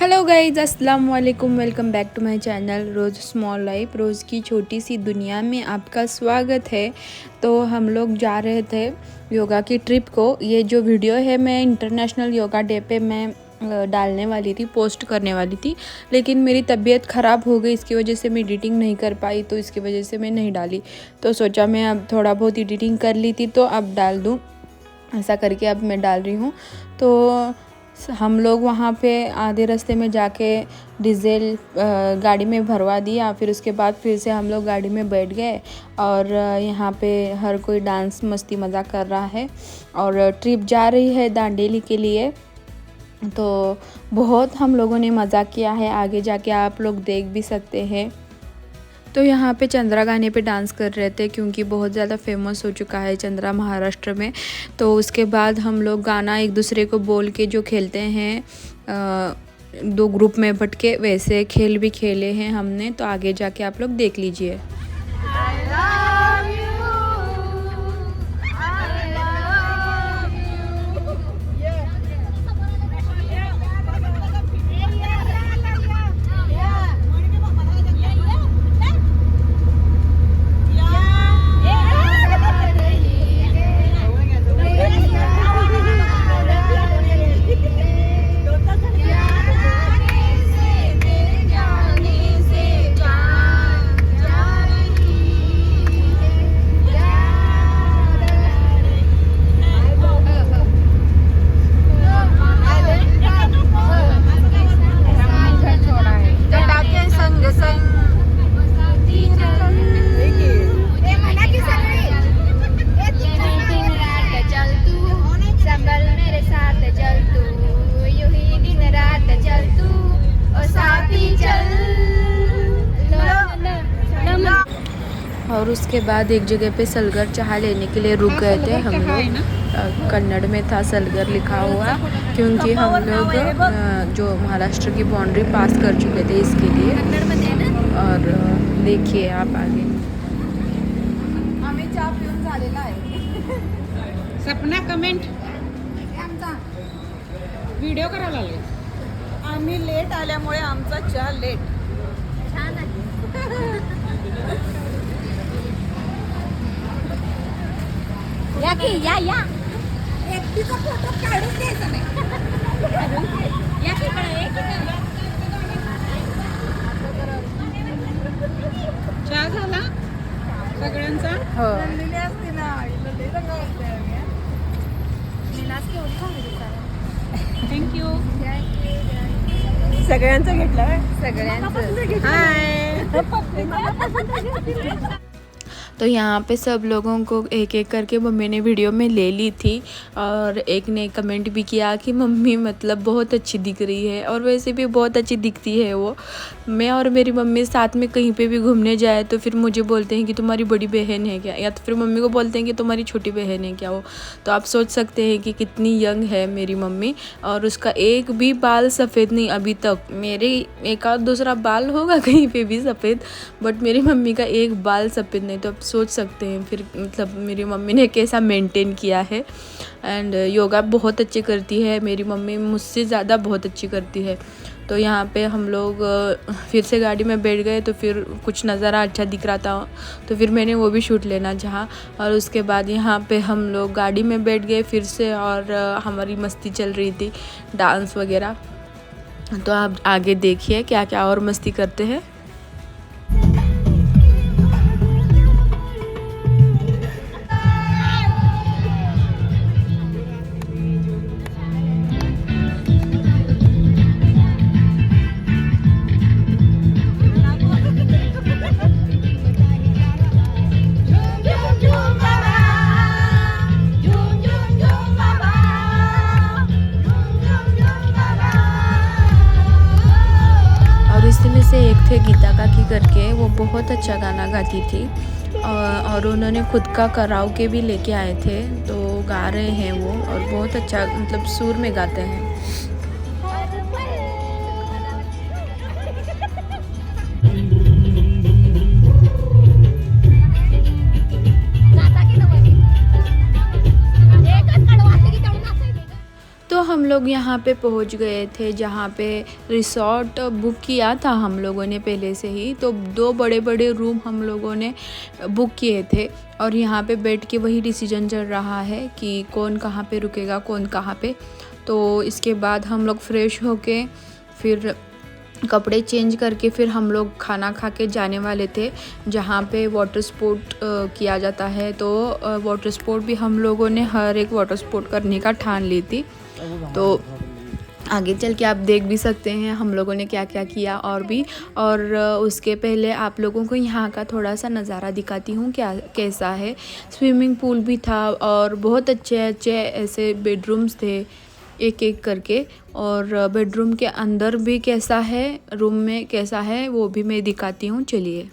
Hello guys, अस्सलाम वालेकुम। Welcome back to my channel Roz small life. रोज़ की छोटी सी दुनिया में आपका स्वागत है। तो हम लोग जा रहे थे योगा की ट्रिप को। ये जो वीडियो है मैं इंटरनेशनल योगा डे पे मैं डालने वाली थी, पोस्ट करने वाली थी, लेकिन मेरी तबीयत ख़राब हो गई। इसकी वजह से मैं एडिटिंग नहीं कर पाई, तो इसकी वजह से मैं नहीं डाली। तो सोचा मैं अब थोड़ा बहुत एडिटिंग कर ली थी तो अब डाल दूँ, ऐसा करके अब मैं डाल रही हूँ। तो हम लोग वहाँ पे आधे रास्ते में जाके डीजल गाड़ी में भरवा दिया। फिर उसके बाद फिर से हम लोग गाड़ी में बैठ गए और यहाँ पे हर कोई डांस मस्ती मज़ाक कर रहा है। और ट्रिप जा रही है दांडेली के लिए, तो बहुत हम लोगों ने मज़ा किया है। आगे जाके आप लोग देख भी सकते हैं। तो यहाँ पे चंद्रा गाने पे डांस कर रहे थे, क्योंकि बहुत ज़्यादा फेमस हो चुका है चंद्रा महाराष्ट्र में। तो उसके बाद हम लोग गाना एक दूसरे को बोल के जो खेलते हैं, दो ग्रुप में बट के, वैसे खेल भी खेले हैं हमने। तो आगे जाके आप लोग देख लीजिए। और उसके बाद एक जगह पे सलगर चाय लेने के लिए रुक गए थे हम लोग। कन्नड़ में था सलगर लिखा हुआ, क्योंकि हम लोग जो महाराष्ट्र की बाउंड्री पास कर चुके थे इसके लिए। और देखिए आप आगे। सपना कमेंट व्हिडिओ करायला लागले। आम्ही लेट आल्यामुळे आमचा चहा लेट। छान आहे। या की या एकटीचा फोटो काढून द्यायचा नाही। या की चहा झाला सगळ्यांचा? हो, थँक्यू। सगळ्यांचं घेतलं। सगळ्यांचं हाय। तो यहाँ पे सब लोगों को एक एक करके मम्मी ने वीडियो में ले ली थी। और एक ने कमेंट भी किया कि मम्मी मतलब बहुत अच्छी दिख रही है, और वैसे भी बहुत अच्छी दिखती है वो। मैं और मेरी मम्मी साथ में कहीं पे भी घूमने जाए तो फिर मुझे बोलते हैं कि तुम्हारी बड़ी बहन है क्या, या तो फिर मम्मी को बोलते हैं कि तुम्हारी छोटी बहन है क्या वो। तो आप सोच सकते हैं कि कितनी यंग है मेरी मम्मी। और उसका एक भी बाल सफ़ेद नहीं अभी तक। मेरे एक आध दूसरा बाल होगा कहीं पे भी सफ़ेद, बट मेरी मम्मी का एक बाल सफ़ेद नहीं। तो आप सोच सकते हैं फिर मतलब मेरी मम्मी ने कैसा मेंटेन किया है। एंड योगा बहुत अच्छी करती है मेरी मम्मी, मुझसे ज़्यादा बहुत अच्छी करती है। तो यहाँ पे हम लोग फिर से गाड़ी में बैठ गए, तो फिर कुछ नज़ारा अच्छा दिख रहा था, तो फिर मैंने वो भी शूट लेना चाहा। और उसके बाद यहाँ पे हम लोग गाड़ी में बैठ गए फिर से, और हमारी मस्ती चल रही थी, डांस वगैरह। तो आप आगे देखिए क्या क्या और मस्ती करते हैं। इसमें से एक थे गीता काकी करके, वो बहुत अच्छा गाना गाती थी। और उन्होंने खुद का कराओके भी लेके आए थे, तो गा रहे हैं वो, और बहुत अच्छा मतलब सुर में गाते हैं। हम लोग यहाँ पे पहुँच गए थे जहाँ पे रिसॉर्ट बुक किया था हम लोगों ने पहले से ही। तो 2 बड़े बड़े रूम हम लोगों ने बुक किए थे और यहाँ पे बैठ के वही डिसीजन चल रहा है कि कौन कहाँ पे रुकेगा, कौन कहाँ पे। तो इसके बाद हम लोग फ्रेश होके फिर कपड़े चेंज करके फिर हम लोग खाना खा के जाने वाले थे जहाँ पे वाटर स्पोर्ट किया जाता है। तो वाटर स्पोर्ट भी हम लोगों ने हर एक वाटर स्पोर्ट करने का ठान ली थी। तो आगे चल के आप देख भी सकते हैं हम लोगों ने क्या क्या किया और उसके पहले आप लोगों को यहाँ का थोड़ा सा नज़ारा दिखाती हूँ क्या कैसा है। स्विमिंग पूल भी था और बहुत अच्छे अच्छे ऐसे बेडरूम्स थे एक एक करके, और बेडरूम के अंदर भी कैसा है, रूम में कैसा है वो भी मैं दिखाती हूँ, चलिए।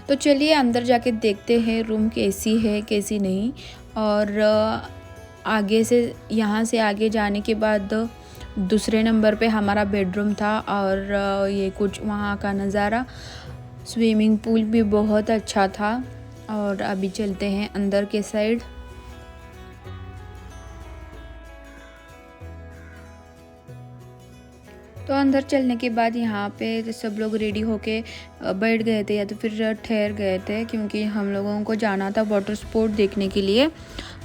तो चलिए अंदर जाके देखते हैं रूम कैसी है कैसी नहीं। और आगे से यहाँ से आगे जाने के बाद दूसरे नंबर पे हमारा बेडरूम था और ये कुछ वहाँ का नज़ारा। स्विमिंग पूल भी बहुत अच्छा था। और अभी चलते हैं अंदर के साइड। तो अंदर चलने के बाद यहाँ पे सब लोग रेडी होके बैठ गए थे या तो फिर ठहर गए थे, क्योंकि हम लोगों को जाना था वाटर स्पोर्ट देखने के लिए।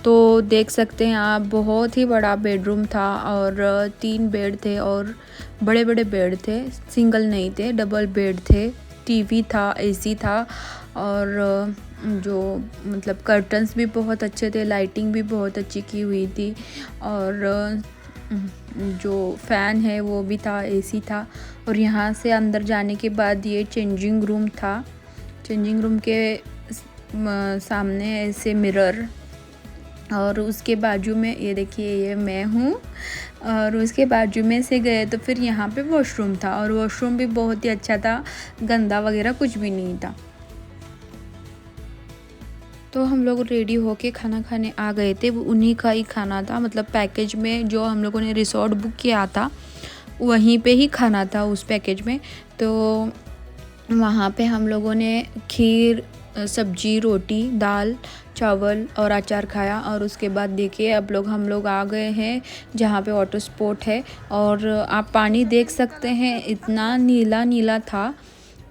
तो देख सकते हैं आप, बहुत ही बड़ा बेडरूम था और 3 बेड थे और बड़े बड़े बेड थे, सिंगल नहीं थे, डबल बेड थे। टीवी था, एसी था और जो मतलब कर्टन्स भी बहुत अच्छे थे, लाइटिंग भी बहुत अच्छी की हुई थी और जो फ़ैन है वो भी था, एसी था। और यहाँ से अंदर जाने के बाद ये चेंजिंग रूम था। चेंजिंग रूम के सामने ऐसे मिरर और उसके बाजू में ये देखिए ये मैं हूँ। और उसके बाजू में से गए तो फिर यहाँ पे वॉशरूम था और वॉशरूम भी बहुत ही अच्छा था, गंदा वगैरह कुछ भी नहीं था। तो हम लोग रेडी होके खाना खाने आ गए थे। वो उन्हीं का ही खाना था, मतलब पैकेज में जो हम लोगों ने रिसोर्ट बुक किया था वहीं पे ही खाना था उस पैकेज में। तो वहाँ पे हम लोगों ने खीर, सब्जी, रोटी, दाल, चावल और अचार खाया। और उसके बाद देखिए अब हम लोग आ गए हैं जहाँ पे वाटर स्पोर्ट है और आप पानी देख सकते हैं, इतना नीला नीला था,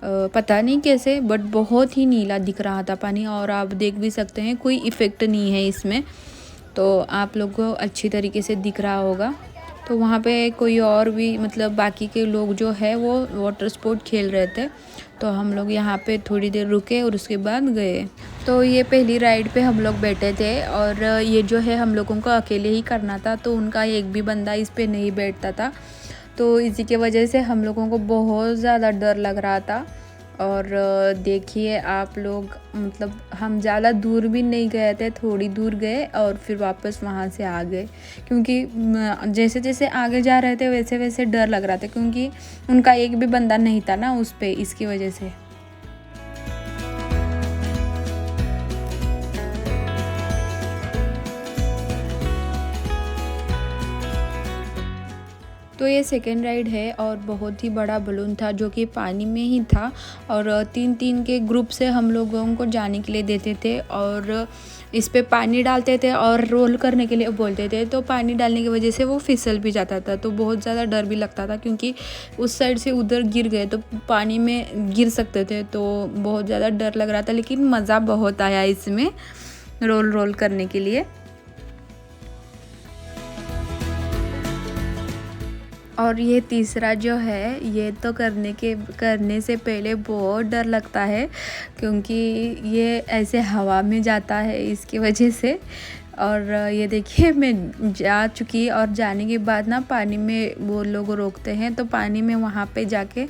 पता नहीं कैसे बट बहुत ही नीला दिख रहा था पानी। और आप देख भी सकते हैं कोई इफ़ेक्ट नहीं है इसमें, तो आप लोग को अच्छी तरीके से दिख रहा होगा। तो वहाँ पे कोई और भी मतलब बाकी के लोग जो है वो वाटर स्पोर्ट खेल रहे थे। तो हम लोग यहाँ पे थोड़ी देर रुके और उसके बाद गए। तो ये पहली राइड पे हम लोग बैठे थे और ये जो है हम लोगों को अकेले ही करना था, तो उनका एक भी बंदा इस पे नहीं बैठता था। तो इसी के वजह से हम लोगों को बहुत ज़्यादा डर लग रहा था। और देखिए आप लोग, मतलब हम ज़्यादा दूर भी नहीं गए थे, थोड़ी दूर गए और फिर वापस वहाँ से आ गए, क्योंकि जैसे जैसे आगे जा रहे थे वैसे वैसे डर लग रहा था, क्योंकि उनका एक भी बंदा नहीं था ना उस पे, इसकी वजह से। तो ये सेकेंड राइड है और बहुत ही बड़ा बलून था जो कि पानी में ही था और 3-3 के ग्रुप से हम लोगों को जाने के लिए देते थे और इस पे पानी डालते थे और रोल करने के लिए बोलते थे। तो पानी डालने की वजह से वो फिसल भी जाता था, तो बहुत ज़्यादा डर भी लगता था, क्योंकि उस साइड से उधर गिर गए तो पानी में गिर सकते थे, तो बहुत ज़्यादा डर लग रहा था। लेकिन मज़ा बहुत आया इसमें रोल करने के लिए। और ये तीसरा जो है ये तो करने से पहले बहुत डर लगता है, क्योंकि ये ऐसे हवा में जाता है इसकी वजह से। और ये देखिए मैं जा चुकी और जाने के बाद ना पानी में वो लोग रोकते हैं, तो पानी में वहाँ पे जाके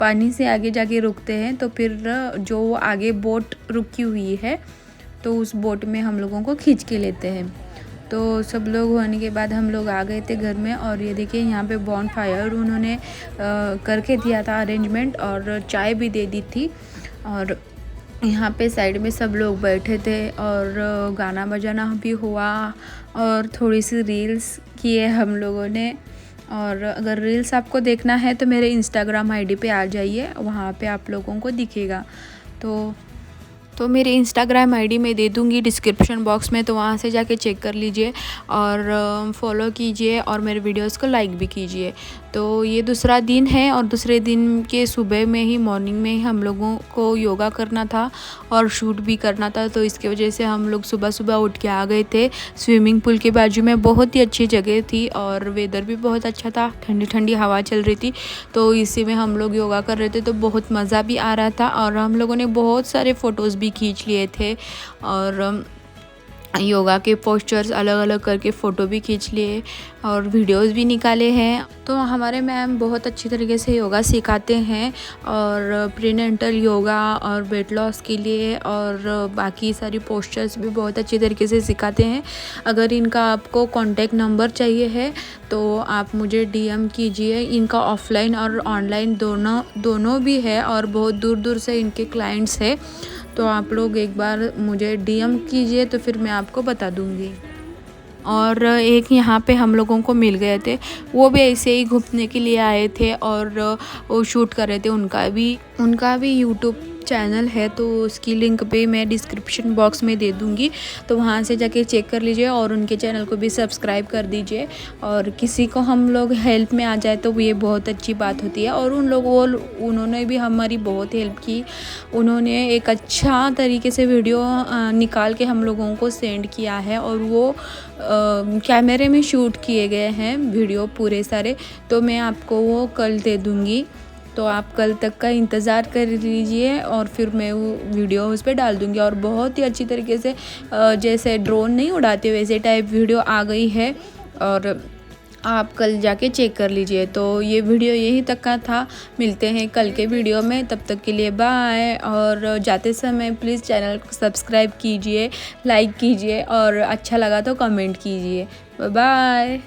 पानी से आगे जाके रुकते हैं। तो फिर जो आगे बोट रुकी हुई है तो उस बोट में हम लोगों को खींच के लेते हैं। तो सब लोग होने के बाद हम लोग आ गए थे घर में। और ये देखिए यहाँ पे बॉन फायर उन्होंने करके दिया था अरेंजमेंट, और चाय भी दे दी थी। और यहाँ पे साइड में सब लोग बैठे थे और गाना बजाना भी हुआ और थोड़ी सी रील्स किए हम लोगों ने। और अगर रील्स आपको देखना है तो मेरे इंस्टाग्राम आईडी पे आ जाइए, वहाँ पे आप लोगों को दिखेगा। तो मेरे इंस्टाग्राम आईडी में दे दूँगी डिस्क्रिप्शन बॉक्स में, तो वहाँ से जाके चेक कर लीजिए और फॉलो कीजिए और मेरे वीडियोस को लाइक भी कीजिए। तो ये दूसरा दिन है और दूसरे दिन के सुबह में ही मॉर्निंग में ही हम लोगों को योगा करना था और शूट भी करना था। तो इसके वजह से हम लोग सुबह सुबह उठ के आ गए थे स्विमिंग पूल के बाजू में। बहुत ही अच्छी जगह थी और वेदर भी बहुत अच्छा था, ठंडी ठंडी हवा चल रही थी। तो इसी में हम लोग योगा कर रहे थे, तो बहुत मज़ा भी आ रहा था और हम लोगों ने बहुत सारे फ़ोटोज़ भी खींच लिए थे और योगा के पोस्चर्स अलग अलग करके फ़ोटो भी खींच लिए और वीडियोस भी निकाले हैं। तो हमारे मैम बहुत अच्छी तरीके से योगा सिखाते हैं और प्रीनेंटल योगा और वेट लॉस के लिए और बाकी सारी पोस्चर्स भी बहुत अच्छी तरीके से सिखाते हैं। अगर इनका आपको कॉन्टैक्ट नंबर चाहिए है तो आप मुझे डीएम कीजिए। इनका ऑफलाइन और ऑनलाइन दोनों भी है और बहुत दूर दूर से इनके क्लाइंट्स हैं। तो आप लोग एक बार मुझे डीएम कीजिए तो फिर मैं आपको बता दूँगी। और एक यहाँ पे हम लोगों को मिल गए थे, वो भी ऐसे ही घूमने के लिए आए थे और वो शूट कर रहे थे। उनका भी यूट्यूब चैनल है, तो उसकी लिंक भी मैं डिस्क्रिप्शन बॉक्स में दे दूँगी, तो वहाँ से जाके चेक कर लीजिए और उनके चैनल को भी सब्सक्राइब कर दीजिए। और किसी को हम लोग हेल्प में आ जाए तो ये बहुत अच्छी बात होती है और उन्होंने भी हमारी बहुत हेल्प की। उन्होंने एक अच्छा तरीके से वीडियो निकाल के हम लोगों को सेंड किया है और वो कैमरे में शूट किए गए हैं वीडियो पूरे सारे। तो मैं आपको वो कल दे दूँगी, तो आप कल तक का इंतज़ार कर लीजिए और फिर मैं वो वीडियो उस पर डाल दूँगी। और बहुत ही अच्छी तरीके से जैसे ड्रोन नहीं उड़ाते वैसे टाइप वीडियो आ गई है और आप कल जाके चेक कर लीजिए। तो ये वीडियो यहीं तक का था, मिलते हैं कल के वीडियो में, तब तक के लिए बाय। और जाते समय प्लीज़ चैनल को सब्सक्राइब कीजिए, लाइक कीजिए और अच्छा लगा तो कमेंट कीजिए। बाय।